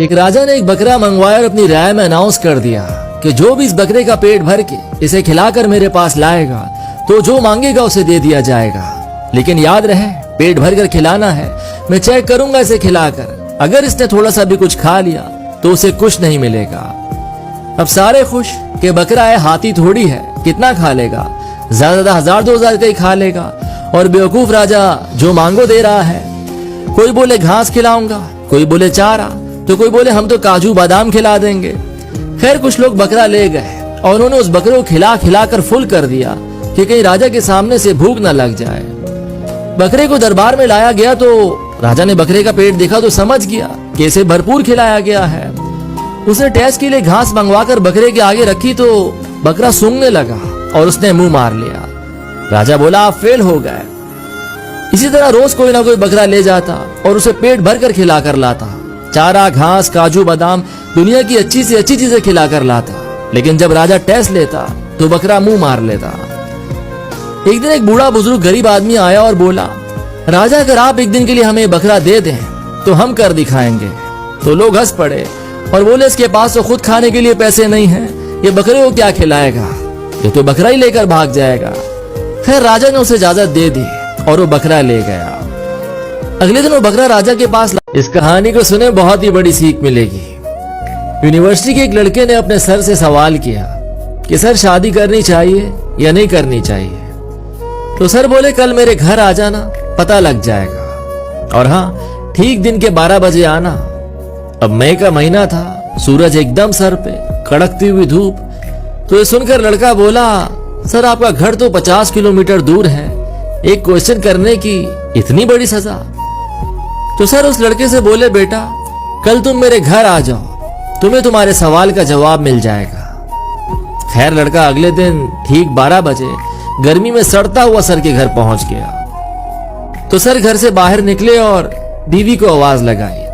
एक राजा ने एक बकरा मंगवाया और अपनी राय में अनाउंस कर दिया कि जो भी इस बकरे का पेट भर के इसे खिलाकर मेरे पास लाएगा तो जो मांगेगा उसे दे दिया जाएगा, लेकिन याद रहे पेट भर कर खिलाना है। मैं चेक करूंगा इसे खिलाकर, अगर इसने थोड़ा सा भी कुछ खा लिया तो उसे कुछ नहीं मिलेगा। अब सारे खुश कि बकरा है, हाथी थोड़ी है, कितना खा लेगा, ज्यादा 1000-2000 का ही खा लेगा। और बेवकूफ राजा जो मांगो दे रहा है। कोई बोले घास खिलाऊंगा, कोई बोले चारा, तो कोई बोले हम तो काजू बादाम खिला देंगे। खैर कुछ लोग बकरा ले गए और उन्होंने उस बकरे को खिला खिला कर फुल कर दिया कि कहीं राजा के सामने से भूख न लग जाए। बकरे को दरबार में लाया गया तो राजा ने बकरे का पेट देखा तो समझ गया कि इसे भरपूर खिलाया गया है। उसने टेस्ट के लिए घास मंगवाकर बकरे के आगे रखी तो बकरा सूंघने लगा और उसने मुंह मार लिया। राजा बोला आप फेल हो गए। इसी तरह रोज कोई ना कोई बकरा ले जाता और उसे पेट भर कर खिला कर लाता, चारा, घास, काजू बादाम, दुनिया की अच्छी से अच्छी चीजें खिला कर लाता। लेकिन जब राजा टेस्ट लेता तो बकरा मुंह मार लेता। एक दिन एक बूढ़ा बुजुर्ग गरीब आदमी आया और बोला, राजा अगर आप एक दिन के लिए हमें बकरा दे दें तो हम कर दिखाएंगे। तो लोग हंस पड़े और बोले इसके पास तो खुद खाने के लिए पैसे नहीं है, ये बकरे को क्या खिलाएगा, ये तो बकरा ही लेकर भाग जाएगा। खैर राजा ने उसे इजाजत दे दी और वो बकरा ले गया। अगले दिन वो बकरा राजा के पास इस कहानी को सुने बहुत ही बड़ी सीख मिलेगी। यूनिवर्सिटी के एक लड़के ने अपने सर से सवाल किया कि सर शादी करनी चाहिए या नहीं करनी चाहिए। तो सर बोले कल मेरे घर आ जाना, पता लग जाएगा, और हाँ ठीक दिन के 12 बजे आना। अब मई का महीना था, सूरज एकदम सर पे, कड़कती हुई धूप। तो ये सुनकर लड़का बोला सर आपका घर तो 50 किलोमीटर दूर है, एक क्वेश्चन करने की इतनी बड़ी सजा। तो सर उस लड़के से बोले बेटा कल तुम मेरे घर आ जाओ, तुम्हें तुम्हारे सवाल का जवाब मिल जाएगा। खैर लड़का अगले दिन ठीक 12 बजे गर्मी में सड़ता हुआ सर के घर पहुंच गया। तो सर घर से बाहर निकले और बीवी को आवाज लगाई,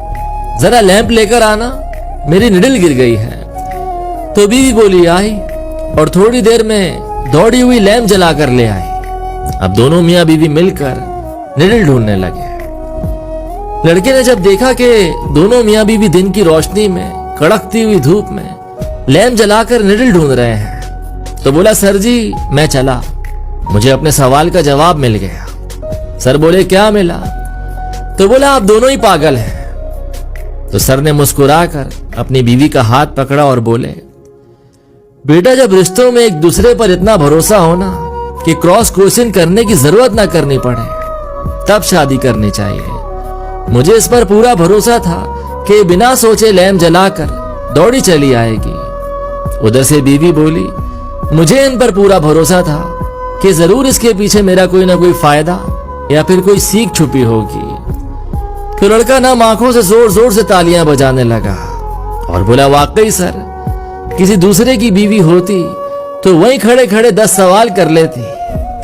जरा लैंप लेकर आना, मेरी निडल गिर गई है। तो बीवी बोली आई और थोड़ी देर में दौड़ी हुई लैंप जलाकर ले आई। अब दोनों मियां बीवी मिलकर निडल ढूंढने लगे। लड़के ने जब देखा कि दोनों मियां बीवी दिन की रोशनी में, कड़कती हुई धूप में लैंप जलाकर निडल ढूंढ रहे हैं, तो बोला सर जी मैं चला, मुझे अपने सवाल का जवाब मिल गया। सर बोले क्या मिला? तो बोला आप दोनों ही पागल हैं। तो सर ने मुस्कुराकर अपनी बीवी का हाथ पकड़ा और बोले बेटा जब रिश्तों में एक दूसरे पर इतना भरोसा हो ना कि क्रॉस क्वेश्चन करने की जरूरत ना करनी पड़े, तब शादी करनी चाहिए। मुझे इस पर पूरा भरोसा था कि बिना सोचे लैंप जलाकर दौड़ी चली आएगी। उधर से बीवी बोली मुझे इन पर पूरा भरोसा था कि जरूर इसके पीछे मेरा कोई ना कोई फायदा या फिर कोई सीख छुपी होगी। तो लड़का ना आंखों से जोर जोर से तालियां बजाने लगा और बोला वाकई सर किसी दूसरे की बीवी होती तो वहीं खड़े खड़े 10 सवाल कर लेती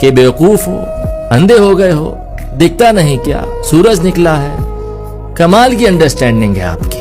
कि बेवकूफ हो, अंधे हो गए हो, दिखता नहीं क्या, सूरज निकला है। कमाल की अंडरस्टैंडिंग है आपकी।